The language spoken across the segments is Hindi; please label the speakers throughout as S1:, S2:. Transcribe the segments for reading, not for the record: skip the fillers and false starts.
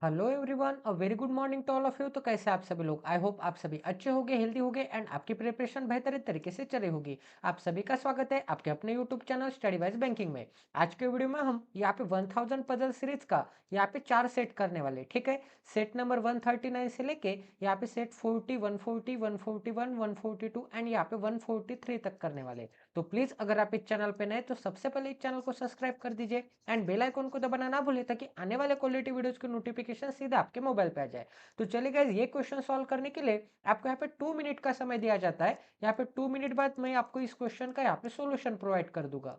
S1: Hello everyone, a very good morning to all of you. तो कैसे आप सभी लोग? आई होप आप सभी अच्छे होंगे, हेल्दी होंगे एंड आपकी प्रिपरेशन बेहतरीन तरीके से चली होगी। आप सभी का स्वागत है आपके अपने YouTube channel study wise banking में। आज के वीडियो में हम यहाँ पे 1000 पजल सीरीज का यहाँ पे 4 सेट करने वाले, ठीक है। सेट नंबर 139 से लेके यहाँ पे सेट 40, 140, 141, 142 एंड यहाँ पे 143 तक करने वाले। तो प्लीज अगर आप इस चैनल पे नए तो सबसे पहले इस चैनल को सब्सक्राइब कर दीजिए एंड बेल आइकन को दबाना ना भूलें ताकि आने वाले क्वालिटी वीडियोस की नोटिफिकेशन सीधा आपके मोबाइल पे आ जाए। तो चलिए गाइस, ये क्वेश्चन सॉल्व करने के लिए आपको यहाँ पे 2 मिनट का समय दिया जाता है। यहाँ पे 2 मिनट बाद मैं आपको इस क्वेश्चन का यहाँ पे सोल्यूशन प्रोवाइड कर दूंगा।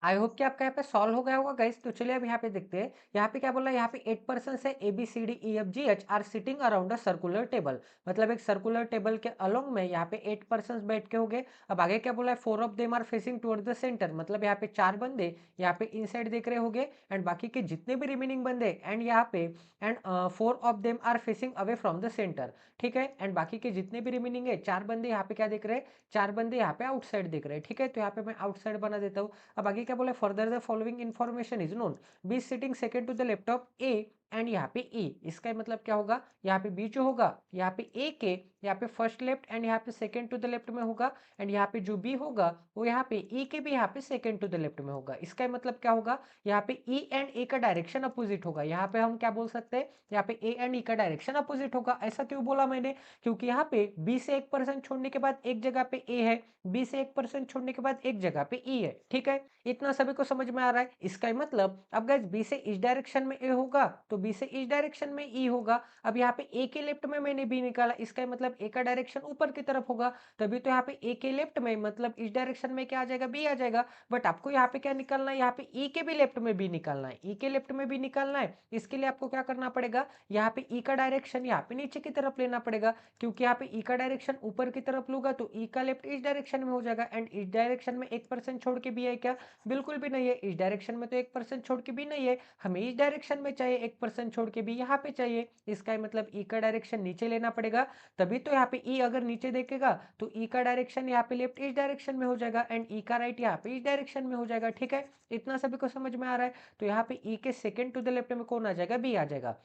S1: आई होप कि आपका यहाँ पे सॉल्व हो गया होगा गाइस। तो चलिए अब यहाँ पे देखते हैं। यहाँ पे क्या बोला है, यहाँ पे 8% से ABCDEFGH are sitting around a circular table. मतलब एक सर्कुलर टेबल के अलोंग में यहाँ पे 8% बैठ के हो गए। अब आगे क्या बोला है, 4 of them are facing toward the centre. मतलब यहाँ पे 4 बंदे यहाँ पे इनसाइड देख रहे होंगे एंड बाकी के जितने भी रिमेनिंग बंदे एंड यहाँ पे and 4 of them are facing away from the centre, ठीक है। एंड बाकी के जितने भी रिमेनिंग है 4 बंदे यहाँ पे क्या देख रहे हैं, 4 बंदे यहाँ पे आउटसाइड देख रहे हैं, ठीक है। तो यहाँ पे मैं आउटसाइड बना देता हूँ। अब आगे क्या बोला, further the following information is known, B sitting second to the laptop A and यहाँ पे ई। इसका मतलब क्या होगा, यहाँ पे बी जो होगा यहाँ पे ए के यहाँ पे फर्स्ट लेफ्ट एंड यहाँ पे सेकंड टू द लेफ्ट में होगा एंड यहाँ पे जो बी होगा वो यहाँ पे ई के भी यहाँ पे सेकंड टू द लेफ्ट में होगा। इसका मतलब क्या होगा, यहाँ पे ई एंड ए का डायरेक्शन अपोजिट होगा। यहाँ पे हम क्या बोल सकते हैं, यहाँ पे ए एंड ई का डायरेक्शन अपोजिट होगा। ऐसा क्यों बोला मैंने, क्योंकि यहाँ पे बी से 1% छोड़ने के बाद एक जगह पे ए है, बी से 1% छोड़ने के बाद एक जगह पे ई है, ठीक है। इतना सभी को समझ में आ रहा है। इसका ही मतलब अब गाइस बी से इस डायरेक्शन में ए होगा तो बी से इस डायरेक्शन में ई होगा। अब यहाँ पे ए के लेफ्ट में मैंने बी निकाला, इसका ही मतलब ए का डायरेक्शन ऊपर की तरफ होगा। तभी तो यहाँ पे ए के लेफ्ट में मतलब इस डायरेक्शन में क्या आ जाएगा, बी आ जाएगा। बट आपको यहाँ पे क्या निकालना है, यहाँ पे ई के भी लेफ्ट में बी निकालना है, ई के लेफ्ट में भी निकालना है। इसके लिए आपको क्या करना पड़ेगा, यहाँ पे ई का डायरेक्शन यहाँ पे नीचे की तरफ लेना पड़ेगा। क्योंकि यहाँ पे ई का डायरेक्शन ऊपर की तरफ लूंगा तो ई का लेफ्ट इस डायरेक्शन में हो जाएगा एंड इस डायरेक्शन में 1% छोड़ के बी है क्या, बिल्कुल भी नहीं है। इस डायरेक्शन में तो 1% छोड़ के भी नहीं है, हमें इस डायरेक्शन में चाहिए 1% छोड़ के भी यहाँ पे चाहिए। इसका मतलब ई का डायरेक्शन नीचे लेना पड़ेगा। तभी तो यहाँ पे ई अगर नीचे देखेगा तो ई का डायरेक्शन यहाँ पे लेफ्ट इस डायरेक्शन में हो जाएगा एंड ई का राइट यहाँ पे इस डायरेक्शन में हो जाएगा, ठीक है। इतना सभी को समझ में आ रहा है। तो यहाँ पे ई के सेकंड टू द लेफ्ट में कौन आ जाएगा, बी आ जाएगा।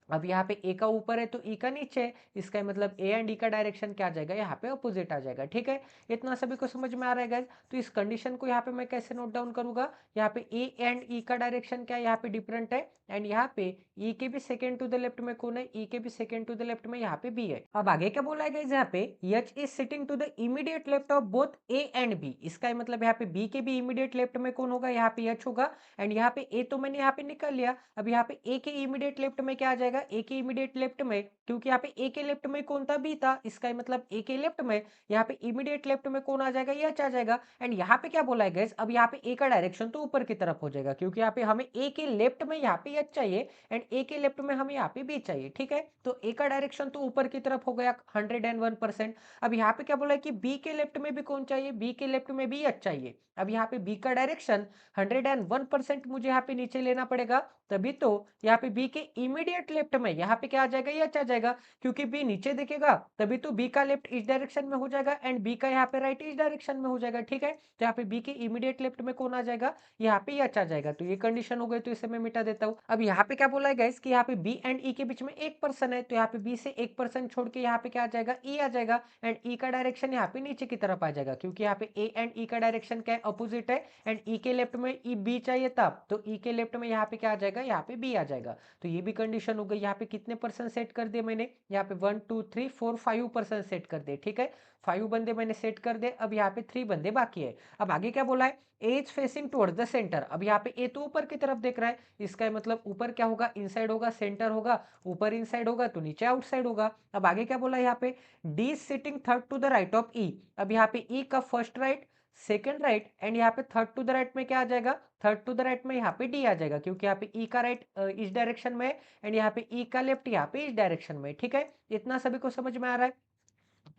S1: अब यहाँ पे ए का ऊपर है तो ई का नीचे है, इसका मतलब ए एंड ई का डायरेक्शन क्या आ जाएगा, यहाँ पे अपोजिट आ जाएगा। ठीक है, इतना सभी को समझ में आ रहा है गाइस। तो इस कंडीशन को यहाँ पे मैं कैसे नोट डाउन करूंगा, यहाँ पे ए एंड ई का डायरेक्शन क्या है, यहाँ पे डिफरेंट है, एंड यहाँ पे ई के भी सेकेंड टू द लेफ्ट में कौन है, ई के भी सेकेंड टू द लेफ्ट में यहाँ पे बी है। अब आगे क्या बोला है गाइस, यहाँ पे H is sitting to the immediate left of both A and B. इसका मतलब यहाँ पे बी के भी इमीडिएट लेफ्ट में कौन होगा, यहाँ पे एच होगा, एंड यहाँ पे ए तो मैंने यहाँ पे निकाल लिया। अब यहाँ पे ए के इमीडिएट लेफ्ट में क्या आ जाएगा, ए के इमीडिएट लेफ्ट में, क्योंकि यहाँ पे ए के लेफ्ट में कौन था, बी था, इसका मतलब ए के लेफ्ट में यहाँ पे इमीडिएट लेफ्ट में कौन आ जाएगा, ये एच आ जाएगा। एंड यहाँ पे क्या बोला है गाइस, अब यहाँ पे ए का डायरेक्शन तो ऊपर की तरफ हो जाएगा, क्योंकि यहाँ पे हमें ए के लेफ्ट में यहाँ पे एच चाहिए, एंड ए के लेफ्ट में हमें यहाँ पे बी चाहिए। ठीक है, तो ए का डायरेक्शन तो ऊपर की तरफ हो गया 101%। अब यहाँ पे क्या बोला है कि बी के लेफ्ट में भी कौन चाहिए, बी के लेफ्ट में भी एच चाहिए। अब यहाँ पे बी का डायरेक्शन 101% मुझे यहाँ पे नीचे लेना पड़ेगा, तभी तो यहाँ पे बी के इमीडिएट लेफ्ट में यहाँ पे क्या आ जाएगा, ये एच आ जाएगा, क्योंकि बी नीचे दिखेगा तभी तो बी का लेफ्ट इस डायरेक्शन में हो जाएगा, एंड बी का यहाँ पे राइट इस डायरेक्शन में हो जाएगा। ठीक है, तो यहाँ पे बी के इमीडिएट लेफ्ट में कौन आ जाएगा, यहाँ पे ये एच आ जाएगा। तो ये कंडीशन हो गई, तो इसे मैं मिटा देता हूँ। अब यहाँ पे क्या बोला है गाइस कि यहाँ पे बी एंड ई के बीच में एक पर्सन है, तो यहाँ पे बी से एक पर्सन छोड़ के यहाँ पे क्या आ जाएगा, ई आ जाएगा, एंड ई का डायरेक्शन यहाँ पे नीचे की तरफ आ जाएगा, क्योंकि यहाँ पे ए एंड ई का डायरेक्शन क्या है, अपोजिट है, एंड ई के लेफ्ट में ई बी चाहिए तब, तो ई के लेफ्ट में यहाँ पे क्या आ जाएगा, यहाँ पे बी आ जाएगा। तो ये भी कंडीशन हो गई। यहाँ पे कितने परसेंट सेट कर दिए मैंने, यहाँ पे 1 2 3 4 5% सेट कर दिए। ठीक है, 5 बंदे मैंने सेट कर दिए, अब यहाँ पे 3 बंदे बाकी है। अब आगे क्या बोला है, A is facing towards the centre. अब यहाँ पे ए तो ऊपर की तरफ देख रहा है, इसका मतलब ऊपर क्या होगा, इनसाइड होगा, सेंटर होगा, ऊपर इनसाइड होगा तो नीचे आउटसाइड होगा। अब आगे क्या बोला है, यहाँ पे D is sitting third to the right of E. अब यहाँ पे ई का first right, second right, and यहाँ पे थर्ड टू द राइट में क्या आ जाएगा, थर्ड टू द राइट में यहाँ पे डी आ जाएगा, क्योंकि यहाँ पे ई का राइट इस डायरेक्शन में, एंड यहाँ पे ई का लेफ्ट यहाँ पे इस डायरेक्शन में। ठीक है, इतना सभी को समझ में आ रहा है।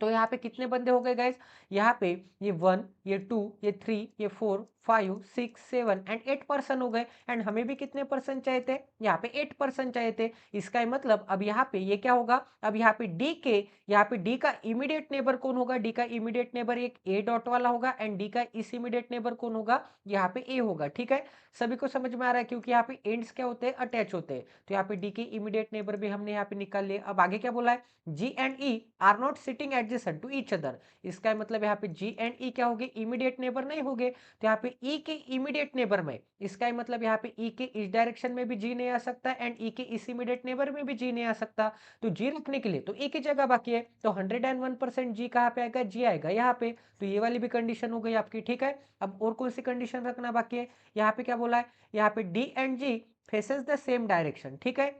S1: तो यहाँ पे कितने बंदे हो गए गाइस, यहाँ पे ये 1 ये 2 ये 3 ये 4 5 6 7 एंड 8 पर्सन हो गए, एंड हमें भी कितने पर्सन चाहिए थे, यहाँ पे 8 पर्सन चाहिए थे। इसका मतलब अब यहाँ पे ये क्या होगा, अब यहाँ पे डी के, यहाँ पे डी का इमीडिएट नेबर कौन होगा, डी का इमीडिएट नेबर एक ए डॉट वाला होगा, एंड डी का इस इमीडिएट नेबर कौन होगा, यहाँ पे ए होगा। ठीक है, सभी को समझ में आ रहा है, क्योंकि यहाँ पे एंड्स क्या होते हैं, अटैच होते हैं, तो यहाँ पे डी के इमीडिएट नेबर भी हमने यहाँ पे निकाल लिए। अब आगे क्या बोला है, G and E are not sitting adjacent to each other. इसका मतलब यहाँ पे जी एंड ई क्या होगे, इमीडिएट नेबर नहीं होंगे, तो यहाँ पे ई के इमीडिएट नेबर में, इसका मतलब यहाँ पे ई के इस डायरेक्शन में भी जी नहीं आ सकता, एंड ई के इस इमीडिएट नेबर में भी जी नहीं आ सकता। तो जी रखने के लिए तो एक ही जगह बाकी है, तो 101% जी कहाँ पे आएगा, जी आएगा यहाँ पे। तो ये वाली भी कंडीशन हो गई आपकी। ठीक है, अब और कौन सी कंडीशन रखना बाकी है, यहाँ पे क्या बोला है, यहाँ पे D and G faces the same direction. ठीक है,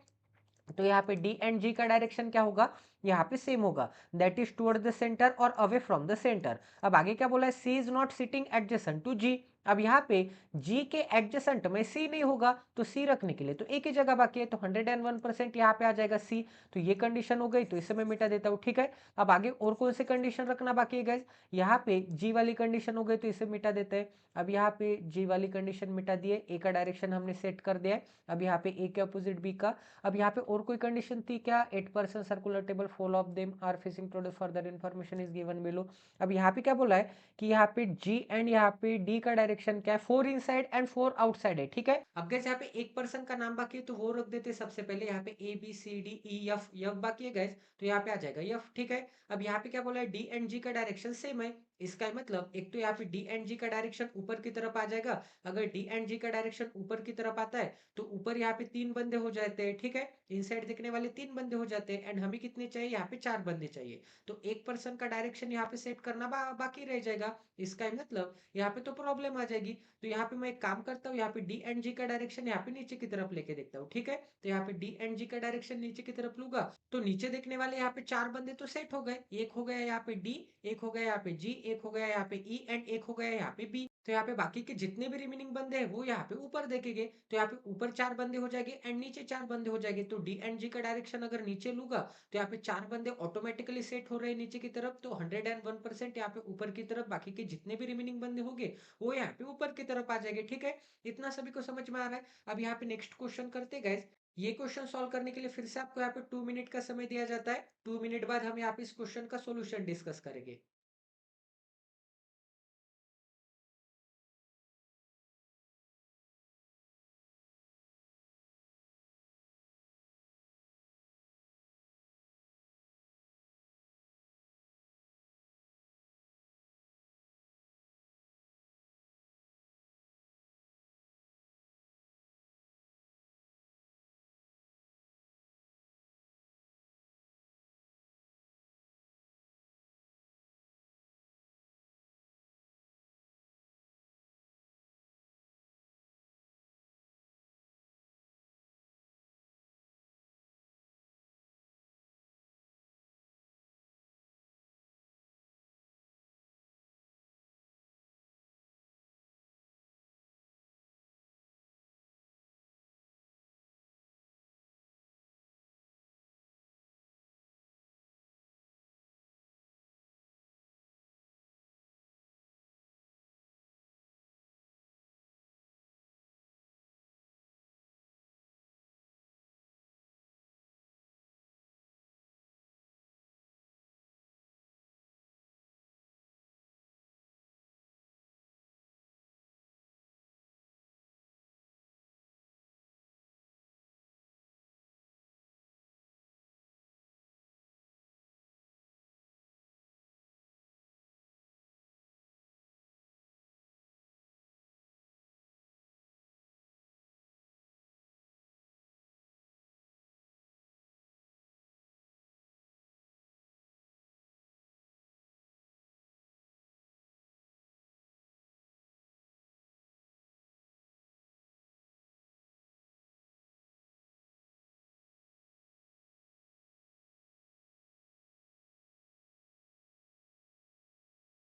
S1: तो यहाँ पे डी एंड जी का डायरेक्शन क्या होगा, यहाँ पे सेम होगा, that is toward the centre और अवे फ्रॉम द सेंटर। अब आगे क्या बोला है, C is not sitting adjacent to G. अब यहाँ पे जी के एडजेसेंट में सी नहीं होगा, तो सी रखने के लिए तो एक ही जगह बाकी है, तो 101% यहाँ पे आ जाएगा सी। तो ये कंडीशन हो गई, तो इसे मैं मिटा देता हूँ। ठीक है, अब आगे और कौन सी कंडीशन रखना बाकी है गाइस, यहाँ पे जी वाली कंडीशन हो गई, तो इसे मिटा देते हैं। अब यहाँ पे जी वाली कंडीशन मिटा दिए, ए का डायरेक्शन हमने सेट कर दिया है। अब यहाँ पे ए के अपोजिट बी का। अब यहाँ पे और कोई कंडीशन थी क्या, 8% circular table four of them are facing towards, further information is given below. अब यहाँ पे क्या बोला है कि यहाँ पे जी एंड यहाँ पे डी का डायरेक्शन क्या है, 4 इनसाइड एंड 4 आउटसाइड है। ठीक है, अब गैस यहाँ पे एक पर्सन का नाम बाकी है, तो वो रख देते सबसे पहले, यहाँ पे A B C D E F, F बाकी है गैस, तो यहाँ पे आ जाएगा एफ। ठीक है, अब यहाँ पे क्या बोला है, डी एंड जी का डायरेक्शन सेम है। इसका मतलब एक तो यहाँ पे डी एंड जी का डायरेक्शन ऊपर की तरफ आ जाएगा, अगर डी एंड जी का डायरेक्शन ऊपर की तरफ आता है तो ऊपर यहाँ पे 3 बंदे हो जाते हैं। ठीक है, इनसाइड दिखने वाले 3 बंदे हो जाते हैं, एंड हमें कितने चाहिए, यहाँ पे 4 बंदे चाहिए, तो एक पर्सन का डायरेक्शन यहाँ पे सेट करना बाकी रह जाएगा। इसका मतलब यहाँ पे तो प्रॉब्लम आ जाएगी। तो यहाँ पे मैं एक काम करता हूँ, यहाँ पे डी एंड जी का डायरेक्शन यहाँ पे नीचे की तरफ लेके देखता हूँ। ठीक है, तो यहाँ पे डी एंड जी का डायरेक्शन नीचे की तरफ लूंगा, तो नीचे देखने वाले यहाँ पे 4 बंदे तो सेट हो गए, एक हो गया यहाँ पे डी, एक हो गया यहाँ पे जी, एक हो गया यहाँ पे ई, एंड एक हो गया यहाँ पे बी। तो यहाँ पे बाकी के जितने भी रिमेनिंग बंदे हैं वो यहाँ पे ऊपर देखेंगे, तो यहाँ पे ऊपर 4 बंदे हो जाएंगे एंड नीचे 4 बंदे हो जाएंगे। तो डी एंड जी का डायरेक्शन अगर नीचे लूंगा तो यहाँ पे 4 बंदे ऑटोमेटिकली सेट हो रहे हैं नीचे की तरफ, तो 101% यहाँ पे ऊपर की तरफ बाकी के जितने भी रिमेनिंग बंदे होंगे वो यहाँ पे ऊपर की तरफ आ जाएंगे। ठीक है, इतना सभी को समझ में आ रहा है। अब यहाँ पे नेक्स्ट क्वेश्चन करते गए। ये क्वेश्चन सॉल्व करने के लिए फिर से आपको यहाँ पे 2 मिनट का समय दिया जाता है। 2 मिनट बाद हम यहाँ पे इस क्वेश्चन का सोल्यूशन डिस्कस करेंगे।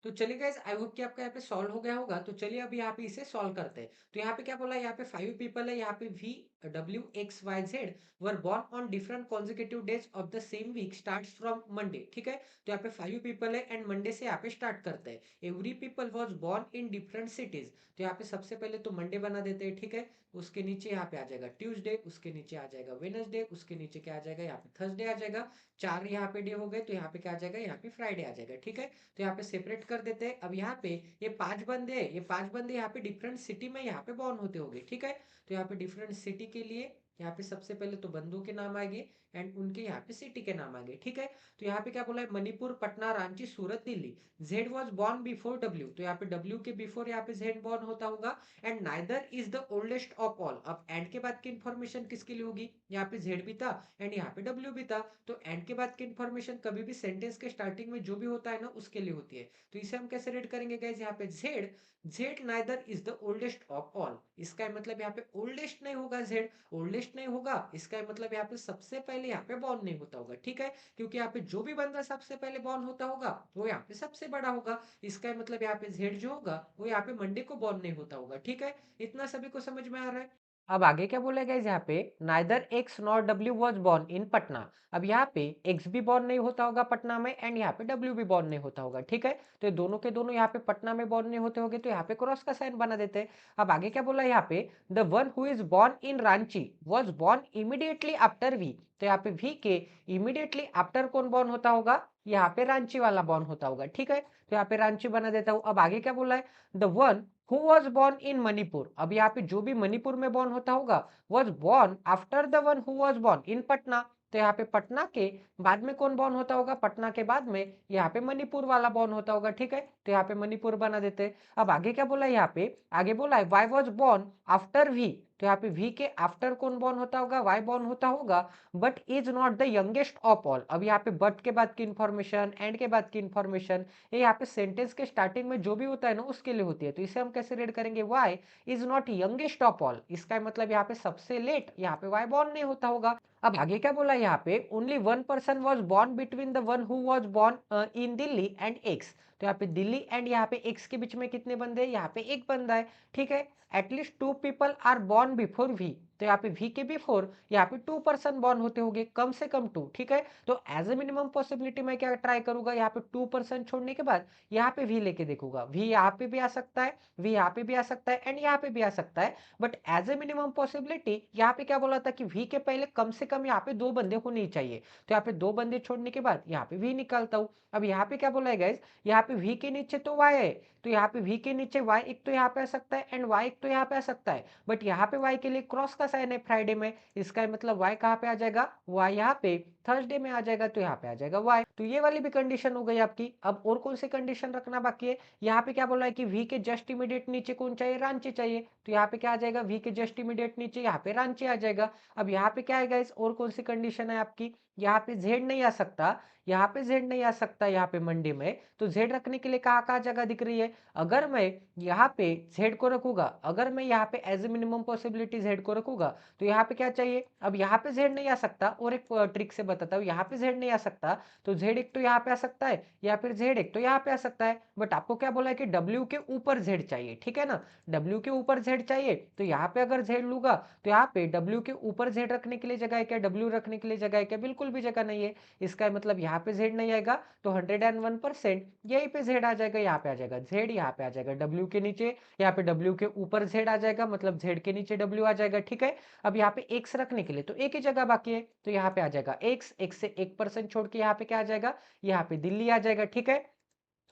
S1: तो चलिए गाइस, आई होप कि आपका यहाँ पे सॉल्व हो गया होगा। तो चलिए अब यहाँ पे इसे सॉल्व करते हैं। तो यहाँ पे क्या बोला है, यहाँ पे 5 पीपल है, यहाँ पे V W X Y Z were born on different consecutive days of the same week start from Monday. ठीक है, तो यहाँ पे 5 पीपल है एंड मंडे से यहाँ पे स्टार्ट करते हैं। Every people was born in different cities. तो यहाँ पे सबसे पहले तो मंडे बना देते हैं। ठीक है, उसके नीचे यहाँ पे आ जाएगा ट्यूसडे, उसके नीचे आ जाएगा वेनसडे, उसके नीचे क्या आ जाएगा, यहाँ पे थर्सडे आ जाएगा। 4 यहाँ पे डे हो गए, तो यहाँ पे क्या आ जाएगा, यहाँ पे फ्राइडे आ जाएगा। ठीक है, तो यहाँ पे सेपरेट कर देते हैं। अब यहाँ पे ये 5 बंदे हैं, ये 5 बंदे यहाँ पे डिफरेंट सिटी में यहाँ पे बॉर्न होते होंगे। ठीक है, तो यहाँ पे डिफरेंट सिटी के लिए यहाँ पे सबसे पहले तो बंदों के नाम आएंगे एंड उनके यहाँ पे सिटी के नाम आएंगे। ठीक है, तो यहाँ पे क्या बोला है, Manipur, Patna, Ranchi, Surat, Delhi. Z was born before W, तो यहाँ पे डब्ल्यू के बिफोर यहाँ पे जेड बॉर्न होता होगा। And neither is the oldest of all. अब एंड के बाद की इंफॉर्मेशन किसके लिए होगी, यहाँ पे जेड भी था एंड यहाँ पे डब्ल्यू भी था। तो एंड के बाद की इंफॉर्मेशन कभी भी सेंटेंस के स्टार्टिंग में जो भी होता है ना, उसके लिए होती है। तो इसे हम कैसे रेड करेंगे गाइस, यहाँ पे Z, Z neither is the oldest of all. इसका मतलब यहाँ पे ओल्डेस्ट नहीं होगा, जेड ओल्डेस्ट नहीं होगा, इसका मतलब यहाँ पे सबसे पहले यहाँ पे बॉर्न नहीं होता होगा। ठीक है, क्योंकि यहाँ पे जो भी बंदा सबसे पहले बॉर्न होता होगा वो यहाँ पे सबसे बड़ा होगा। इसका मतलब यहाँ पे जेड जो होगा वो यहाँ पे मंडे को बॉर्न नहीं होता होगा। ठीक है, इतना सभी को समझ में आ रहा है। अब आगे क्या बोला गया यहाँ पे, neither x nor W was born in Patna. अब यहाँ पे एक्स भी बॉर्न नहीं होता होगा पटना में एंड यहाँ पे डब्ल्यू भी बॉर्न नहीं होता होगा। ठीक है, तो ये दोनों के दोनों यहाँ पे पटना में बॉर्न नहीं होते होंगे, तो यहाँ पे क्रॉस का साइन बना देते हैं। अब आगे क्या बोला यहाँ पे, the one who is born in Ranchi was born immediately after V. तो यहाँ पे वी के इमीडिएटली आफ्टर कौन बॉर्न होता होगा, यहाँ पे रांची वाला बॉर्न होता होगा। ठीक है, तो यहाँ पे रांची बना देता हूँ। अब आगे क्या बोला है, the one who was born in Manipur. अब यहाँ पे जो भी मणिपुर में बॉर्न होता होगा was born after the one who was born in Patna. तो यहाँ पे पटना के बाद में कौन बॉर्न होता होगा, पटना के बाद में यहाँ पे मणिपुर वाला बॉर्न होता होगा। ठीक है, तो यहाँ पे मणिपुर बना देते हैं। अब आगे क्या बोला है यहाँ पे, आगे बोला है Y was born after V. तो यहाँ पे वी के आफ्टर कौन बॉर्न होता होगा, वाई बॉर्न होता होगा, but is not the youngest of all. अब यहाँ पे बट के बाद की इंफॉर्मेशन, एंड के बाद की इंफॉर्मेशन, ये यहाँ पे सेंटेंस के स्टार्टिंग में जो भी होता है ना उसके लिए होती है। तो इसे हम कैसे रेड करेंगे, Y is not youngest of all. इसका मतलब यहाँ पे सबसे लेट यहाँ पे वाई बॉर्न नहीं होता होगा। अब आगे क्या बोला यहाँ पे, only one person was born between the one who was born in Delhi and x. तो यहाँ पे दिल्ली एंड यहाँ पे एक्स के बीच में कितने बंदे हैं, यहाँ पे एक बंदा है। ठीक है, at least 2 people are born before V. तो यहाँ पे वी के बिफोर यहाँ पे 2 पर्सन बॉर्न होते होंगे, कम से कम 2। ठीक है, तो एज ए मिनिमम पॉसिबिलिटी मैं क्या ट्राई करूंगा, यहाँ पे 2 पर्सन छोड़ने के बाद यहाँ पे वी लेके देखूंगा। वी यहाँ पे भी आ सकता है, वी यहाँ पे भी आ सकता है एंड यहाँ पे भी आ सकता है। But as a minimum possibility यहाँ पे क्या बोला था कि वी के पहले कम से कम यहाँ पे 2 बंदे होने ही चाहिए। तो यहाँ पे 2 बंदे छोड़ने के बाद यहाँ पे वी निकालता हूँ। अब यहाँ पे क्या बोला है गाइस, यहाँ पे वी के नीचे तो वाई है, तो यहाँ पे वी के नीचे वाई एक तो यहाँ पे आ सकता है एंड वाई एक तो यहाँ पे आ सकता है। बट यहाँ पे वाई के लिए क्रॉस का साइन है फ्राइडे में, इसका मतलब वाई कहाँ पे आ जाएगा, वाई यहाँ पे थर्सडे में आ जाएगा, तो यहाँ पे आ जाएगा वाई। तो ये वाली भी कंडीशन हो गई आपकी। अब और कौन सी कंडीशन रखना बाकी है, यहाँ पे क्या बोला है कि वी के जस्ट इमीडिएट नीचे कौन चाहिए, रांची चाहिए। तो यहाँ पे क्या आ जाएगा, वी के जस्ट इमीडिएट नीचे यहाँ पे रांची आ जाएगा। अब यहाँ पे क्या है गाइस, और कौन सी कंडीशन है आपकी, यहाँ पे जेड नहीं आ सकता, यहाँ पे जेड नहीं आ सकता, यहाँ पे मंडे में। तो जेड रखने के लिए कहाँ कहाँ जगह दिख रही है, अगर मैं यहाँ पे जेड को रखूंगा, अगर मैं यहाँ पे as a minimum possibility Z को रखूंगा, तो यहाँ पे क्या चाहिए, अब यहाँ पे जेड नहीं आ सकता, और एक ट्रिक से बताता हूँ, यहाँ पे जेड नहीं आ सकता तो जेड एक तो यहाँ पे आ सकता है या फिर जेड एक तो यहाँ पे आ सकता है। बट आपको क्या बोला है कि डब्ल्यू के ऊपर जेड चाहिए। ठीक है ना, डब्ल्यू के ऊपर जेड चाहिए, तो यहाँ पे अगर जेड लूंगा तो यहाँ पे डब्ल्यू के ऊपर जेड रखने के लिए जगह है क्या, डब्ल्यू रखने के लिए जगह है क्या, बिल्कुल भी जगह नहीं है। इसका मतलब यहाँ पे जेड नहीं आएगा, तो 101% यहीं पे जेड आ जाएगा, यहाँ पे आ जाएगा जेड, यहाँ पे आ जाएगा डब्ल्यू के नीचे, यहाँ पे डब्ल्यू के ऊपर जेड आ जाएगा, मतलब जेड के नीचे डब्ल्यू आ जाएगा। ठीक है, अब यहाँ पे एक्स रखने के लिए तो एक ही जगह बाकी है, तो यहाँ पे आ जाएगा एक्स, एक्स से 1% छोड़ के यहाँ पे क्या आ जाएगा, यहाँ पे दिल्ली आ जाएगा। ठीक है,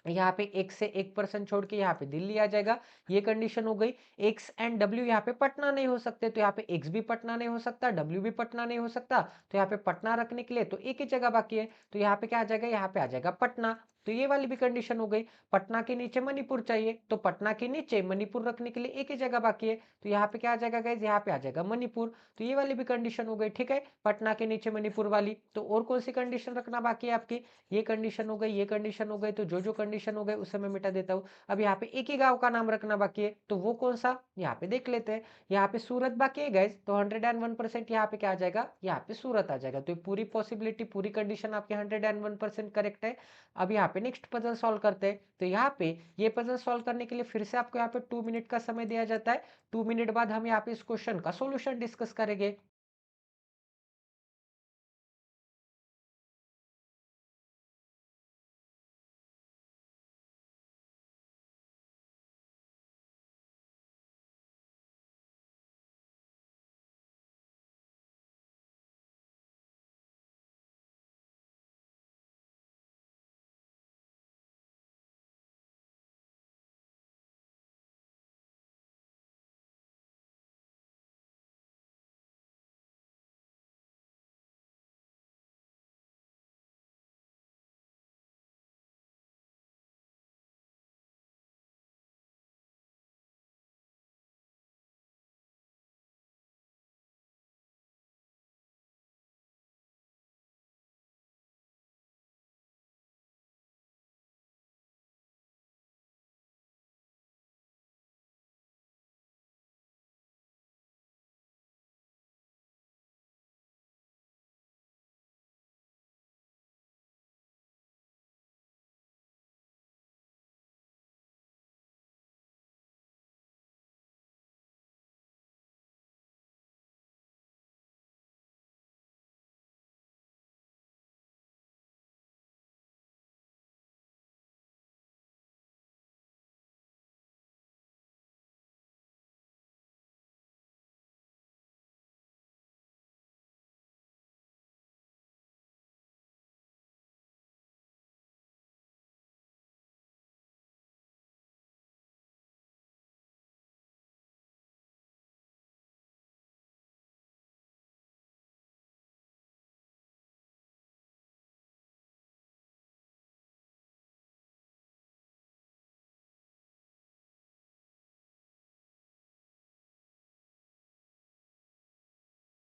S1: यहाँ पे x से 1% छोड़ के यहाँ पे दिल्ली आ जाएगा। ये कंडीशन हो गई। x एंड w यहाँ पे पटना नहीं हो सकते, तो यहाँ पे x भी पटना नहीं हो सकता, w भी पटना नहीं हो सकता, तो यहाँ पे पटना रखने के लिए तो एक ही जगह बाकी है, तो यहाँ पे क्या आ जाएगा, यहाँ पे आ जाएगा पटना। तो ये वाली भी कंडीशन हो गई। पटना के नीचे मणिपुर चाहिए, तो पटना के नीचे मणिपुर रखने के लिए एक ही जगह बाकी है, तो यहाँ पे क्या आ जाएगा गाइज, यहाँ पे आ जाएगा मणिपुर। तो ये वाली भी कंडीशन हो गई। ठीक है, पटना के नीचे मणिपुर वाली। तो और कौन सी कंडीशन रखना बाकी है आपकी, ये कंडीशन हो गई, ये कंडीशन हो गई, तो जो जो कंडीशन हो गए उसे मैं मिटा देता हूँ। अब यहाँ पे एक ही गांव का नाम रखना बाकी है, तो वो कौन सा, यहाँ पे देख लेते हैं। यहाँ पे सूरत बाकी है गाइस, तो 101% यहाँ पे क्या आ जाएगा, यहाँ पे सूरत आ जाएगा। तो पूरी पॉसिबिलिटी, पूरी कंडीशन आपकी 101% करेक्ट है। अब यहाँ पे नेक्स्ट पजल सॉल्व करते हैं। तो यहाँ पे ये पजल सॉल्व करने के लिए फिर से आपको यहाँ पे 2 मिनट का समय दिया जाता है। 2 मिनट बाद हम यहाँ पे इस क्वेश्चन का सॉल्यूशन डिस्कस करेंगे।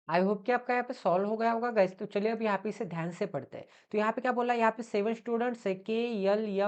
S1: आई होप कि आपका यहाँ पे सॉल्व हो गया होगा गाइस। तो चलिए अब यहाँ पे इसे ध्यान से पढ़ते हैं। तो यहाँ पे क्या बोला है, यहाँ पे 7 स्टूडेंट्स है, KLMOPQR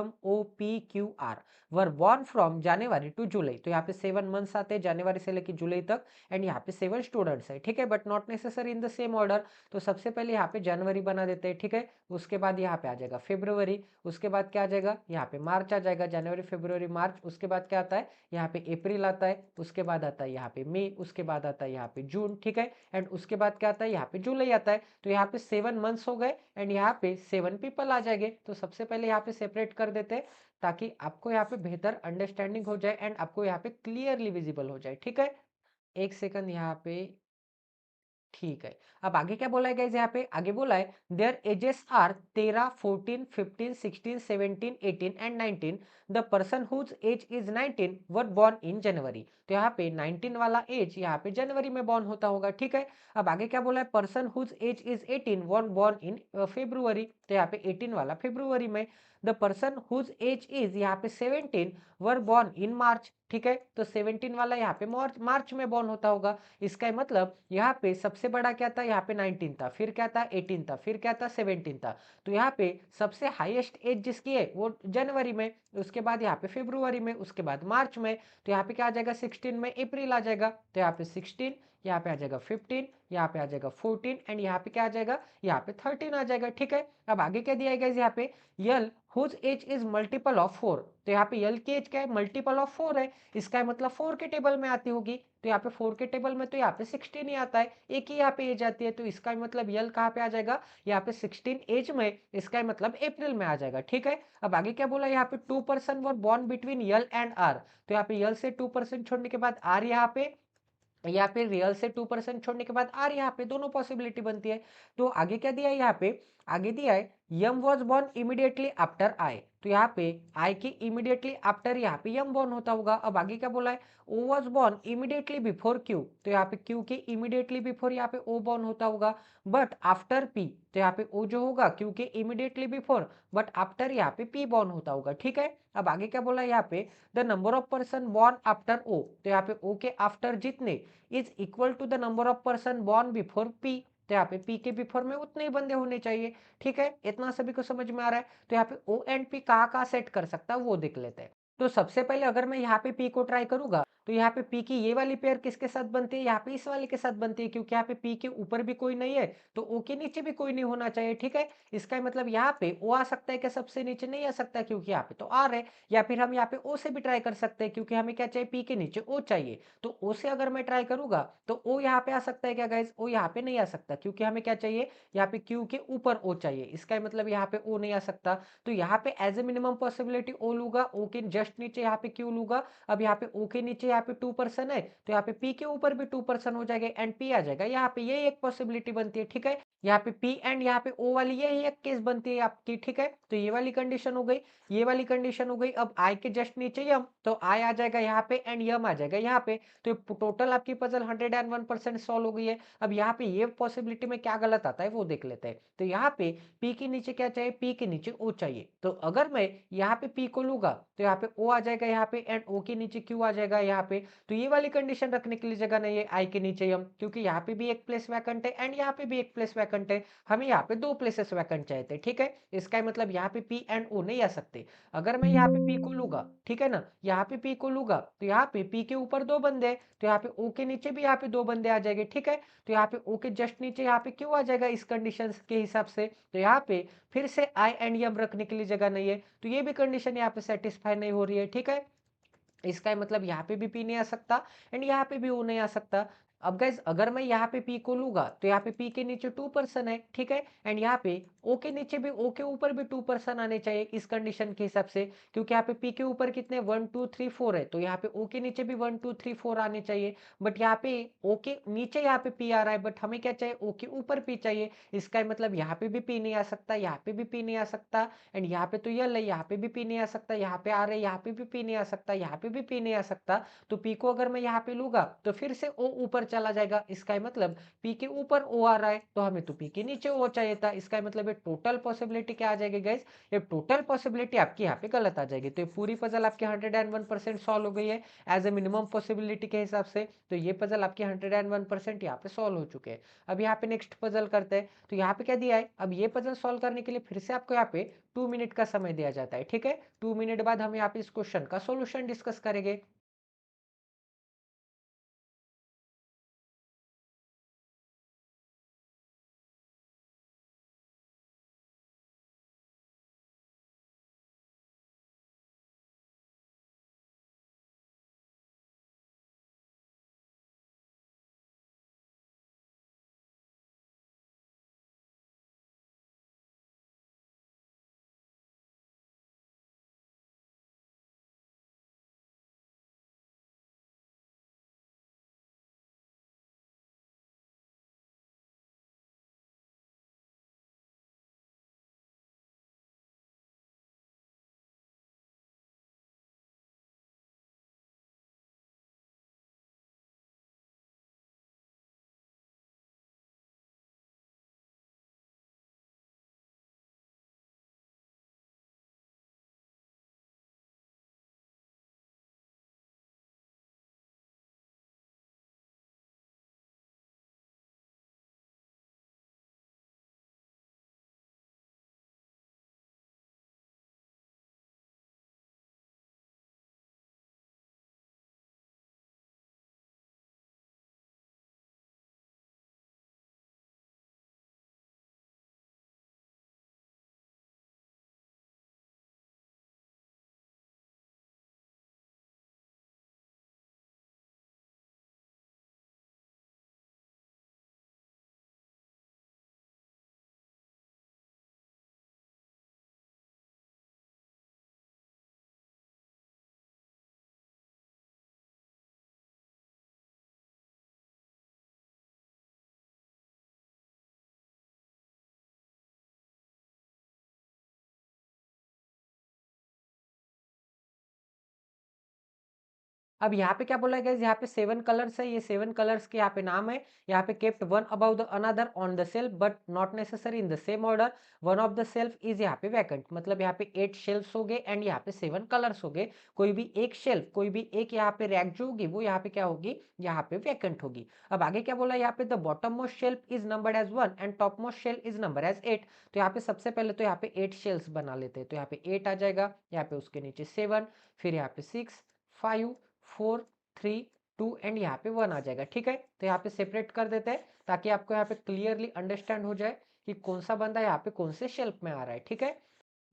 S1: were born from January to July. तो यहाँ पे 7 मंथ्स आते हैं जनवरी से लेकर जुलाई तक। एंड यहाँ पे 7 स्टूडेंट्स है, ठीक है, but not necessary in the same order. तो सबसे पहले यहाँ पे जनवरी बना देते हैं, ठीक है। उसके बाद यहाँ पे आ जाएगा फरवरी। उसके बाद क्या आ जाएगा, यहाँ पे मार्च आ जाएगा, जनवरी फरवरी मार्च। उसके बाद क्या आता है, यहाँ पे अप्रैल आता है। उसके बाद आता है यहाँ पे मई। उसके बाद आता है यहाँ पे जून, ठीक है। एंड उसके बाद क्या आता है, यहाँ पे जुलाई आता है। तो यहाँ पे 7 मंथ्स हो गए एंड यहाँ पे 7 पीपल आ जाएंगे। तो सबसे पहले यहाँ पे सेपरेट कर देते हैं ताकि आपको यहाँ पे बेहतर अंडरस्टैंडिंग हो जाए एंड आपको यहाँ पे क्लियरली विजिबल हो जाए, ठीक है। एक सेकंड यहाँ पे, ठीक है। अब आगे क्या बोला है गाइस, यहाँ पे आगे बोला है their ages are 13, 14, 15, 16, 17, 18 and 19। The person whose age is 19 were born in January. तो यहाँ पे 19 वाला एज यहाँ पे जनवरी में बॉर्न होता होगा, ठीक है। अब आगे क्या बोला है, person whose age is 18 were born in February. तो यहाँ पे 18 वाला फेब्रुवरी में। The person whose age is यहाँ पे 17 वर बॉर्न इन मार्च, ठीक है। तो 17 वाला यहाँ पे मार्च में बॉर्न होता होगा। इसका मतलब यहाँ पे सबसे बड़ा क्या था, यहाँ पे 19 था, फिर क्या था 18 था, फिर क्या था 17 था। तो यहाँ पे सबसे हाईएस्ट एज जिसकी है वो जनवरी में, उसके बाद यहाँ पे फरवरी में, उसके बाद मार्च में। तो यहाँ पे क्या आ जाएगा, 16 में अप्रैल आ जाएगा। तो यहाँ पे 16, यहाँ पे आ जाएगा 15, यहाँ पे आ जाएगा 14 एंड यहाँ पे क्या आ जाएगा, यहाँ पे 13 आ जाएगा, ठीक है। अब आगे क्या दिया गया यहाँ पे, L whose age is multiple of 4। तो यहाँ पे यल की एज क्या है, मल्टीपल ऑफ 4 है। इसका मतलब 4 के टेबल में आती होगी। तो यहाँ पे 4 के टेबल में तो यहाँ पे 16 ही आता है, एक ही यहाँ पे एज आती है। तो इसका मतलब यल कहाँ पे आ जाएगा, यहाँ पे 16 एज में। इसका मतलब अप्रैल में आ जाएगा, ठीक है। अब आगे क्या बोला, यहाँ पे 2 person were born between L and R. तो यहाँ पे यल से 2% छोड़ने के बाद आर यहाँ पे, या फिर रियल से 2% छोड़ने के बाद आर यहाँ पे, दोनों पॉसिबिलिटी बनती है। तो आगे क्या दिया है यहाँ पे, आगे दिया है M was born immediately after I. तो यहाँ पे आई की इमीडिएटली आफ्टर यहाँ पे यम बॉर्न होता होगा। अब आगे क्या बोला है, O was born immediately before Q. तो यहाँ पे क्यू के इमीडिएटली बिफोर यहाँ पे ओ बॉर्न होता होगा, बट आफ्टर पी। तो यहाँ पे ओ जो होगा क्यू के इमीडिएटली बिफोर, बट आफ्टर यहाँ पे पी बॉर्न होता होगा, ठीक है। अब आगे क्या बोला है यहाँ पे, the number of person born after O. तो यहाँ पे ओ के आफ्टर जितने is equal to the number of person born before P. तो यहाँ पे पी के बिफोर में उतने ही बंदे होने चाहिए, ठीक है। इतना सभी को समझ में आ रहा है। तो यहाँ पे ओ एंड पी कहाँ कहाँ सेट कर सकता है वो देख लेते हैं। तो सबसे पहले अगर मैं यहाँ पे पी को ट्राई करूंगा, तो यहाँ पे पी की ये वाली पेयर किसके साथ बनती है, यहाँ पे इस वाले के साथ बनती है, क्योंकि यहाँ पे पी के ऊपर भी कोई नहीं है तो ओ के नीचे भी कोई नहीं होना चाहिए। ठीक है, इसका मतलब यहाँ पे ओ आ सकता है क्या, सबसे नीचे नहीं आ सकता क्योंकि यहाँ पे तो आर है। या फिर हम यहाँ पे ओ से भी ट्राई कर सकते हैं, क्योंकि हमें क्या चाहिए, पी के नीचे ओ चाहिए। तो ओ से अगर मैं ट्राई करूंगा तो ओ यहाँ पे आ सकता है क्या गाइज, ओ यहाँ पे नहीं आ सकता, क्योंकि हमें क्या चाहिए, यहाँ पे क्यू के ऊपर ओ चाहिए। इसका मतलब यहाँ पे ओ नहीं आ सकता। तो यहाँ पे एज ए मिनिमम पॉसिबिलिटी ओ लूंगा, ओ के जस्ट नीचे यहाँ पे क्यू लूंगा। अब यहाँ पे ओ के नीचे यहाँ पे 2% है, तो यहाँ पे पी के ऊपर भी 2% हो जाएगा एंड पी आ जाएगा। यहाँ पे ये एक पॉसिबिलिटी बनती है। ठीक है, यहाँ पे पी एंड यहाँ पे ओ वाली ये एक केस बनती है आपकी। ठीक है, तो ये वाली कंडीशन हो गई, ये वाली कंडीशन हो गई। अब आई के जस्ट नीचे यम, तो आई आ जाएगा यहाँ पे एंड यम आ जाएगा यहाँ पे। तो टोटल आपकी पजल 101% सॉल्व हो गई है। अब यहाँ पे ये पॉसिबिलिटी में क्या गलत आता है वो देख लेते हैं। तो यहाँ पे पी के नीचे क्या चाहिए, पी के नीचे ओ चाहिए। तो अगर मैं यहाँ पे पी को लूंगा तो यहाँ पे ओ आ जाएगा यहाँ पे एंड ओ के नीचे क्यू आ जाएगा यहाँ पे। तो ये वाली कंडीशन रखने के लिए जगह नहीं है आई के नीचे यम, क्योंकि यहाँ पे भी एक प्लेस वैकेंट है एंड यहाँ पे भी एक प्लेस वैकेंट है। हमें यहाँ पे 2 प्लेसेस वैकेंट चाहिए थे। ठीक है, इसका मतलब यहाँ पे पी एंड ओ नहीं आ सकते। अगर मैं यहाँ पे पी को लूंगा, ठीक है ना, यहाँ पे पी को लूंगा तो यहाँ पे पी के ऊपर 2 बंदे हैं, तो यहाँ पे ओ के नीचे भी यहाँ पे 2 बंदे आ जाएंगे। ठीक है, तो यहाँ पे ओ के जस्ट नीचे यहाँ पे क्यों आ जाएगा इस कंडीशन के हिसाब से। तो यहाँ पे फिर से आई एंड यम रखने के लिए जगह नहीं है, तो ये भी कंडीशन यहाँ पे सेटिस्फाई नहीं हो रही है। ठीक है, इसका मतलब यहाँ पे भी पी नहीं आ सकता एंड यहाँ पे भी ओ नहीं आ सकता। अब गाइज अगर मैं यहाँ पे पी को लूंगा तो यहाँ पे पी के नीचे 2% है। ठीक है, एंड यहाँ पे ओ के नीचे भी, ओ के ऊपर भी 2% आने चाहिए इस कंडीशन के हिसाब से, क्योंकि यहाँ पे पी के ऊपर कितने 1 2 3 4 है, तो यहाँ पे ओ के नीचे भी 1 2 3 4 आने चाहिए। बट यहाँ पे ओ के नीचे यहाँ पे पी आ रहा है, बट हमें क्या चाहिए, ओ के ऊपर पी चाहिए। इसका मतलब यहाँ पे भी पी नहीं आ सकता, यहाँ पे भी पी नहीं आ सकता एंड यहाँ पे तो यल है, यहाँ पे भी पी नहीं आ सकता, यहाँ पे आ रहा है, यहाँ पे भी पी नहीं आ सकता, यहाँ पे भी पी नहीं आ सकता। तो पी को अगर मैं यहाँ पे लूंगा तो फिर से ओ ऊपर चला जाएगा। इसका मतलब पी के ऊपर ओ आ रहा है, तो हमें तो पी के नीचे ओ चाहिए था। इसका मतलब ये टोटल पॉसिबिलिटी क्या आ जाएगी गाइस, ये टोटल पॉसिबिलिटी आपकी यहाँ पे गलत आ जाएगी। तो ये पूरी पजल आपकी 101% सॉल्व हो गई है एज ए मिनिमम पॉसिबिलिटी के हिसाब से। तो ये पजल आपकी 101% यहाँ पे सॉल्व हो चुके हैं। अब यहाँ पे नेक्स्ट पजल करते हैं। तो यहाँ पे क्या दिया है, अब ये पजल सॉल्व करने के लिए फिर से आपको यहाँ पे 2 मिनट का समय दिया जाता है। ठीक है, 2 मिनट बाद हम यहाँ पे इस क्वेश्चन का सॉल्यूशन डिस्कस करेंगे। अब यहाँ पे क्या बोला है गाइस, यहाँ पे 7 कलर्स है, ये 7 कलर्स के यहाँ पे नाम है। यहाँ पे kept one about the another on the self but not necessary in the same order. One of the self is यहाँ पे वैकेंट, मतलब यहाँ पे 8 शेल्फ्स हो गए एंड यहाँ पे 7 कलर्स हो गए। कोई भी एक शेल्फ, कोई भी एक यहाँ पे रैक जो होगी वो यहाँ पे क्या होगी, यहाँ पे वैकेंट होगी। अब आगे क्या बोला है, यहाँ पे the bottom most shelf is numbered as 1 and top most shelf is number as 8। तो यहाँ पे सबसे पहले तो यहाँ पे 8 शेल्फ्स बना लेते हैं। तो यहाँ पे 8 आ जाएगा, यहाँ पे उसके नीचे 7, फिर यहाँ पे 6 5 4 3, 2 एंड यहाँ पे 1 आ जाएगा। ठीक है, तो यहाँ पे सेपरेट कर देते हैं ताकि आपको यहाँ पे क्लियरली अंडरस्टैंड हो जाए कि कौन सा बंदा यहाँ पे कौन से शेल्फ में आ रहा है। ठीक है,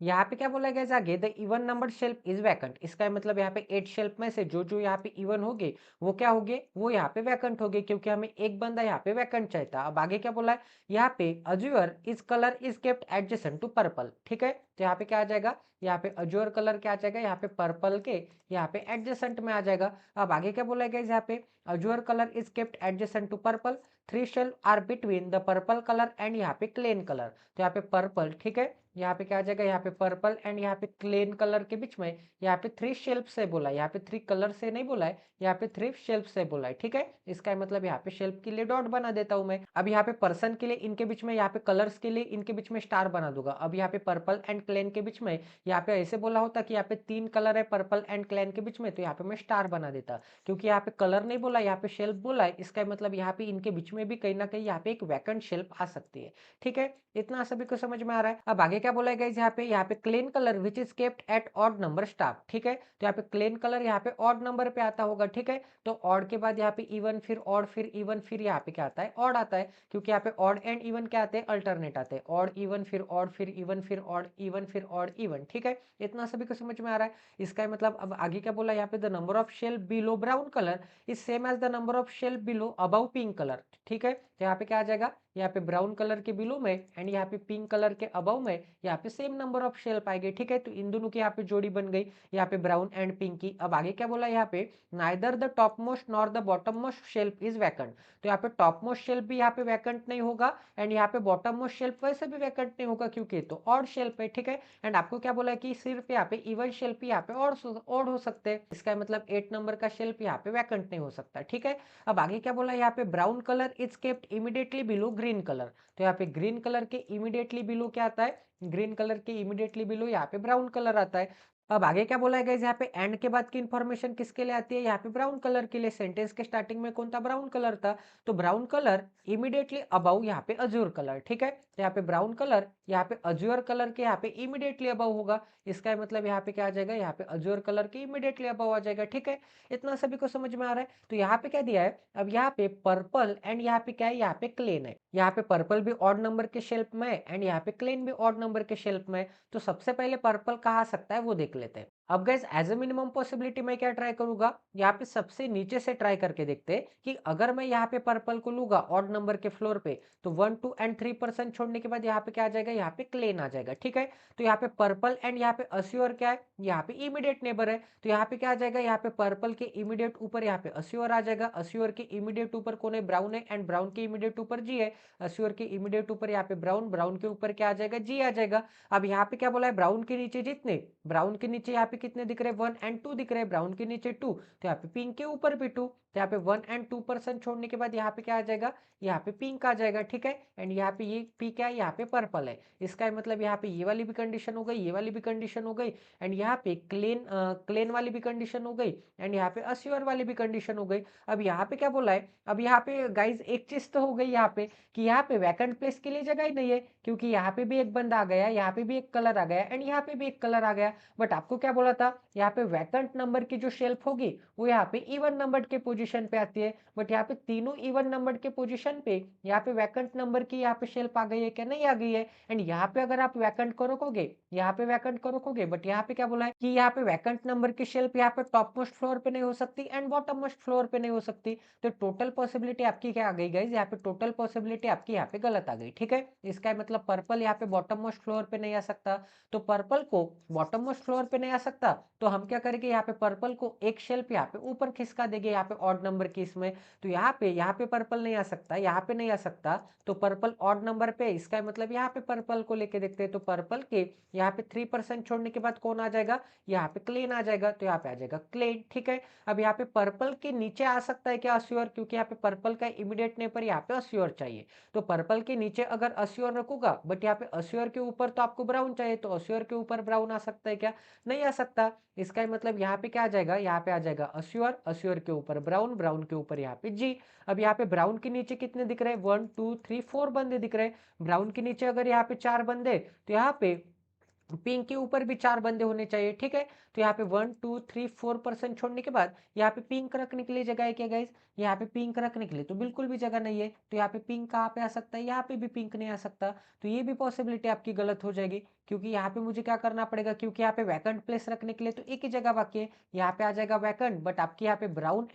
S1: यहाँ पे क्या बोला गया आगे, the even number shelf is vacant. इसका मतलब यहाँ पे 8 शेल्फ में से जो जो यहाँ पे इवन होंगे वो क्या होंगे, वो यहाँ पे वैकेंट होंगे, क्योंकि हमें एक बंदा यहाँ पे वैकेंट चाहिए था। अब आगे क्या बोला है, यहाँ पे azure is colour is kept adjacent to purple. ठीक है, तो यहाँ पे क्या आ जाएगा, यहाँ पे अज्यूर कलर क्या आ जाएगा, यहाँ पे पर्पल के यहाँ पे एडजेसेंट में आ जाएगा। अब आगे क्या बोला गया, यहाँ पे azure colour is kept adjacent to purple, 3 shelf are between the purple colour and यहाँ पे क्लेन कलर। तो यहाँ पे पर्पल, ठीक है, यहाँ पे क्या आ जाएगा, यहाँ पे पर्पल एंड यहाँ पे क्लेन कलर के बीच में यहाँ पे 3 शेल्फ से बोला है, यहाँ पे 3 कलर से नहीं बोला है, यहाँ पे 3 शेल्फ से बोला है। ठीक है, इसका मतलब यहाँ पे शेल्फ के लिए डॉट बना देता हूं मैं। अब यहाँ पे पर्सन के लिए इनके बीच में, यहाँ पे कलर्स के लिए इनके बीच में स्टार बना दूंगा। अब यहाँ पे पर्पल एंड क्लेन के बीच में यहाँ पे ऐसे बोला होता कि यहाँ पे 3 कलर है पर्पल एंड क्लेन के बीच में, तो यहाँ पे मैं स्टार बना देता। क्योंकि यहाँ पे कलर नहीं बोला, यहाँ पे शेल्फ बोला है, इसका मतलब यहाँ पे इनके बीच में भी कहीं ना कहीं यहाँ पे एक वैकेंट शेल्फ आ सकती है। ठीक है, इतना सभी को समझ में आ रहा है। अब आगे क्या बोला है यहाँ पे clean colour which is kept at odd number staff. ठीक है, तो यहाँ पे क्लेन कलर यहाँ पे ऑड नंबर पे आता होगा। ठीक है, तो ऑड के बाद यहाँ पे इवन, फिर ऑड, फिर इवन, फिर यहाँ पे क्या आता है, ऑड आता है, क्योंकि यहाँ पे ऑड एंड इवन क्या आते हैं, अल्टरनेट आते हैं, ऑड इवन, फिर ऑड, फिर इवन, फिर ऑड इवन, फिर ऑड इवन। ठीक है, इतना सभी को समझ में आ रहा है। इसका मतलब अब आगे क्या बोला, यहाँ पे the number of shelf below brown colour is same as the number of shelf below above pink colour. ठीक है, तो यहाँ पे क्या आ जाएगा, यहाँ पे ब्राउन कलर के बिलो में एंड यहाँ पे पिंक कलर के अबव में यहाँ पे सेम नंबर ऑफ शेल पाएंगे। ठीक है, तो इन दोनों की यहाँ पे जोड़ी बन गई, यहाँ पे ब्राउन एंड पिंक की। अब आगे क्या बोला, यहाँ पे neither the top most nor the bottom most shelf is vacant. तो यहाँ पे टॉप मोस्ट शेल्फ भी यहाँ पे वैकेंट नहीं होगा एंड यहाँ पे बॉटम मोस्ट शेल्फ वैसे भी वैकेंट नहीं होगा, क्योंकि तो ऑड शेल्फ है। ठीक है, एंड आपको क्या बोला है कि सिर्फ यहाँ पे इवन शेल्फ यहाँ पे ऑड हो सकते हैं। इसका मतलब 8 नंबर का शेल्फ यहाँ पे वैकेंट नहीं हो सकता। ठीक है, अब आगे क्या बोला, यहाँ पे brown colour is kept immediately below green colour. तो यहाँ पे ग्रीन कलर के इमीडिएटली बिलो क्या आता है, ग्रीन कलर के इमीडिएटली बिलो यहाँ पे ब्राउन कलर आता है। अब आगे क्या बोला है गाइस, यहाँ पे एंड के बाद की इंफॉर्मेशन किसके लिए आती है, यहाँ पे ब्राउन कलर के लिए। सेंटेंस के स्टार्टिंग में कौन था, ब्राउन कलर था, तो ब्राउन कलर इमीडिएटली अबाउ यहाँ पे अज्यूर कलर। ठीक है, तो यहाँ पे ब्राउन कलर यहाँ पे अज्यूर कलर के यहाँ पे इमीडिएटली अबाउ होगा। इसका मतलब यहाँ पे क्या आ जाएगा, यहाँ पे अज्यूर कलर के इमीडिएटली अबाउ आ जाएगा। ठीक है, इतना सभी को समझ में आ रहा है। तो यहाँ पे क्या दिया है, अब यहाँ पे पर्पल एंड यहाँ पे क्या है, यहाँ पे क्लेन है। यहाँ पे पर्पल भी ऑड नंबर के शेल्फ में है एंड यहाँ पे क्लेन भी ऑड नंबर के शेल्फ में है। तो सबसे पहले पर्पल कहाँ आ सकता है वो देख लेते हैं। अब guys as a minimum possibility मैं क्या ट्राई करूंगा, यहाँ पे सबसे नीचे से ट्राई करके देखते हैं कि अगर मैं यहाँ पे पर्पल को लूंगा ऑड नंबर के फ्लोर पे, तो 1, 2 एंड 3% छोड़ने के बाद यहाँ पे क्या आ जाएगा, यहाँ पे क्लेन आ जाएगा। ठीक है, तो यहाँ पे पर्पल एंड यहाँ पे अस्योर क्या है, यहाँ पे इमीडिएट नेबर है, तो यहाँ पे क्या आ जाएगा, यहाँ पे पर्पल के इमीडिएट ऊपर यहाँ पे अस्योर आ जाएगा। अस्योर के इमीडिएट ऊपर कौन है, ब्राउन है, एंड ब्राउन के इमीडिएट ऊपर जी है। अस्योर के इमीडिएट ऊपर यहाँ पे ब्राउन, ब्राउन के ऊपर क्या आ जाएगा, जी आ जाएगा। अब यहाँ पे क्या बोला है, ब्राउन के नीचे जितने, ब्राउन के नीचे यहाँ पे कितने दिख रहे हैं, 1 एंड 2 दिख रहे हैं, ब्राउन के नीचे 2, तो यहाँ पे पिंक के ऊपर भी 2, तो यहाँ पे 1 एंड 2% छोड़ने के बाद यहाँ पे क्या आ जाएगा, यहाँ पे पिंक आ जाएगा। ठीक है, एंड यहाँ पे ये पी क्या है, यहाँ पे पर्पल है। इसका मतलब यहाँ पे ये वाली भी कंडीशन हो गई, ये वाली भी कंडीशन हो गई, एंड यहाँ पे क्लेन वाली भी कंडीशन हो गई, एंड यहाँ पे अस्योर वाली भी कंडीशन हो गई। अब यहाँ पे क्या बोला है, अब यहाँ पे गाइज एक चीज तो हो गई यहाँ पे कि यहाँ पे वैकेंट प्लेस के लिए जगह ही नहीं है, क्योंकि यहाँ पे भी एक बंदा आ गया, यहाँ पे भी एक कलर आ गया, एंड यहाँ पे भी एक कलर आ गया। बट आपको क्या बोला था, यहाँ पे वैकेंट नंबर की जो शेल्फ होगी वो यहाँ पे इवन नंबर के पोजीशन पे आती है। बट यहाँ पे तीनों इवन नंबर के पोजीशन पे यहाँ पे वैकेंट नंबर की यहाँ पे शेल्फ आ गई है क्या, नहीं आ गई है। एंड यहाँ पे अगर आप वैकेंट को रखोगे, यहाँ पे वैकेंट को रखोगे, बट यहाँ पे क्या बोला है कि यहाँ पे वैकेंट नंबर की शेल्फ यहाँ पे टॉप मोस्ट फ्लोर पे नहीं हो सकती एंड बॉटम मोस्ट फ्लोर पे नहीं हो सकती। तो टोटल पॉसिबिलिटी आपकी क्या आ गई गाइज, यहाँ पे टोटल पॉसिबिलिटी आपकी यहाँ पे गलत आ गई। ठीक है, इसका मतलब पर्पल यहाँ पे बॉटम मोस्ट फ्लोर पे नहीं आ सकता। तो पर्पल को बॉटम मोस्ट फ्लोर पे नहीं आ सकता, तो हम क्या करेंगे, यहाँ पे पर्पल को एक शेल्फ यहाँ पे ऊपर खिसका देंगे, यहाँ पे ऑड नंबर की इसमें। तो यहाँ पे पर्पल नहीं आ सकता, यहाँ पे नहीं आ सकता, तो पर्पल ऑड नंबर पे। इसका मतलब यहाँ पे पर्पल को लेके देखते हैं, तो पर्पल के यहाँ पे 3% छोड़ने के बाद कौन आ जाएगा, यहाँ पे क्लेन आ जाएगा, तो यहाँ पे आ जाएगा क्लेन। ठीक है, अब यहाँ पे पर्पल के नीचे आ सकता है क्या, अस्योर, क्योंकि यहाँ पे पर्पल का इमीडिएट नेबर यहाँ पे अस्योर चाहिए। तो पर्पल के नीचे अगर अस्योर रखूंगा, बट यहाँ पे अस्योर के ऊपर तो आपको ब्राउन चाहिए, तो अस्योर के ऊपर ब्राउन आ सकता है क्या, नहीं आ सकता। इसका मतलब यहाँ पे क्या आ जाएगा, यहाँ पे आ जाएगा अस्योर, अस्योर के ऊपर ब्राउन, ब्राउन के ऊपर यहाँ पे जी। अब यहाँ पे ब्राउन के नीचे कितने दिख रहे हैं, 1, 2, 3, 4 बंदे दिख रहे हैं। ब्राउन के नीचे अगर यहाँ पे 4 बंदे, तो यहाँ पे पिंक के ऊपर भी 4 बंदे होने चाहिए, ठीक है? तो यहाँ पे 1, 2, 3, 4% छोड़ने के बाद यहाँ पे पिंक रखने के लिए जगह है क्या गाइस? यहाँ पे पिंक रखने के लिए तो बिल्कुल भी जगह नहीं है। तो यहाँ पे पिंक कहाँ पे आ सकता है? यहाँ पे भी पिंक नहीं आ सकता। तो ये भी पॉसिबिलिटी आपकी गलत हो जाएगी, क्योंकि यहाँ पे मुझे क्या करना पड़ेगा, क्योंकि यहाँ पे वैकेंट प्लेस रखने के लिए तो एक ही जगह बाकी है। यहाँ पे आ जाएगा वैकेंट, बट आपके यहाँ पे ब्राउन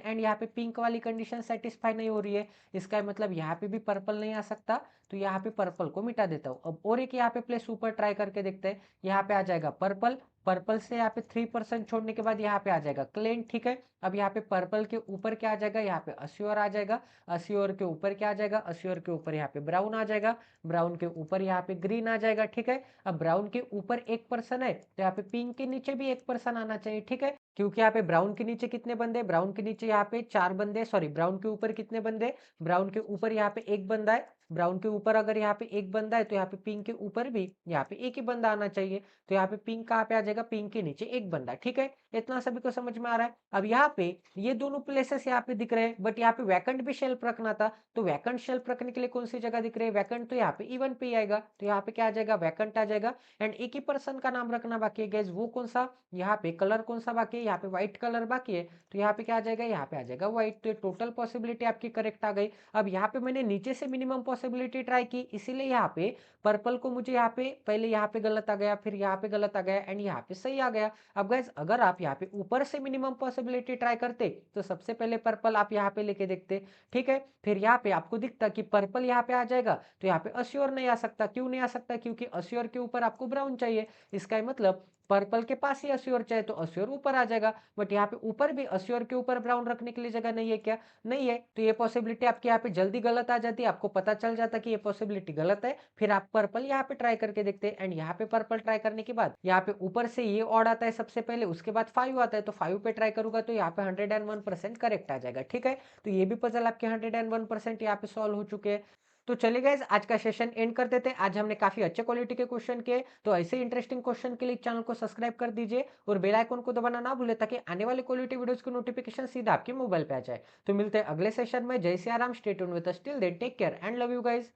S1: एंड यहाँ पे पिंक वाली कंडीशन सेटिस्फाई नहीं हो रही है। इसका मतलब यहाँ पे भी पर्पल नहीं आ सकता। तो यहाँ पे पर्पल को मिटा देता हूँ। अब और एक यहाँ पे प्लेस ऊपर ट्राई करके देखते हैं। यहाँ पे आ जाएगा पर्पल, पर्पल से यहाँ पे 3% छोड़ने के बाद यहाँ पे आ जाएगा क्लेन, ठीक है? अब यहाँ पे पर्पल के ऊपर क्या आ जाएगा? यहाँ पे अस्योर आ जाएगा। अस्योर के ऊपर क्या आ जाएगा? अस्योर के ऊपर यहाँ पे ब्राउन आ जाएगा। ब्राउन के ऊपर यहाँ पे ग्रीन आ जाएगा, ठीक है? अब ब्राउन के ऊपर 1% है, तो यहाँ पे पिंक के नीचे भी 1% आना चाहिए, ठीक है? क्योंकि यहाँ पे ब्राउन के नीचे कितने बंदे? ब्राउन के नीचे यहाँ पे 4 बंदे, सॉरी ब्राउन के ऊपर कितने बंदे? ब्राउन के ऊपर यहाँ पे एक बंदा है। ब्राउन के ऊपर अगर यहाँ पे एक बंदा है, तो यहाँ पे पिंक के ऊपर भी यहाँ पे एक ही बंदा आना चाहिए। तो यहाँ पे पिंक कहाँ पे आ जाएगा? पिंक के नीचे एक बंदा, ठीक है? इतना सभी को समझ में आ रहा है? अब यहाँ पे ये दोनों प्लेसेस यहाँ पे दिख रहे हैं, बट यहाँ पे वैकेंट भी शेल्फ रखना था। तो वैकेंट शेल्फ रखने के लिए कौन सी जगह दिख रही है? वैकेंट तो यहाँ पे इवन पे ही आएगा। तो यहाँ पे क्या आ जाएगा? वैकेंट आ जाएगा। एंड एक ही पर्सन का नाम रखना बाकी है गाइस, वो कौन सा? यहाँ पे कलर कौन सा बाकी है? यहाँ पे व्हाइट कलर बाकी है। तो यहाँ पे क्या आ जाएगा? यहाँ पे आ जाएगा व्हाइट। तो टोटल पॉसिबिलिटी आपकी करेक्ट आ गई। अब यहाँ पे मैंने नीचे से मिनिमम पॉसिबिलिटी ट्राई की, इसीलिए यहाँ पे पर्पल को मुझे यहाँ पे पहले यहाँ पे गलत आ गया, फिर यहाँ पे गलत आ गया एंड यहाँ पे सही आ गया। अब गाइस अगर आप यहाँ पे ऊपर से मिनिमम पॉसिबिलिटी ट्राई करते, तो सबसे पहले पर्पल आप यहाँ पे लेके देखते, ठीक है? फिर यहाँ पे आपको दिखता कि पर्पल यहाँ पे आ जाएगा, तो यहाँ पे अस्योर नहीं आ सकता। क्यों नहीं आ सकता? क्योंकि अस्योर के ऊपर आपको ब्राउन चाहिए। इसका मतलब पर्पल के पास ही अस्योर चाहिए, तो अस्योर ऊपर आ जाएगा। बट यहाँ पे ऊपर भी अस्योर के ऊपर ब्राउन रखने के लिए जगह नहीं है क्या? नहीं है। तो ये पॉसिबिलिटी आपके यहाँ पे जल्दी गलत आ जाती है, आपको पता चल जाता कि ये पॉसिबिलिटी गलत है। फिर आप पर्पल यहाँ पे ट्राई करके देखते हैं एंड यहाँ पे पर्पल ट्राई करने के बाद यहाँ पे ऊपर से ये ऑड आता है सबसे पहले, उसके बाद 5 आता है। तो 5 पे ट्राई करूंगा तो यहाँ पे 101% करेक्ट आ जाएगा, ठीक है? तो ये भी पजल आपके 101% यहाँ पे सॉल्व हो चुके हैं। तो चलिए गाइस आज का सेशन एंड कर देते हैं। आज हमने काफी अच्छे क्वालिटी के क्वेश्चन किए, तो ऐसे इंटरेस्टिंग क्वेश्चन के लिए चैनल को सब्सक्राइब कर दीजिए और बेल आइकन को दबाना ना भूले, ताकि आने वाले क्वालिटी वीडियोस की नोटिफिकेशन सीधा आपके मोबाइल पे आ जाए। तो मिलते हैं अगले सेशन में। Jai Siya Ram, stay tuned with us, till then take care and love you guys.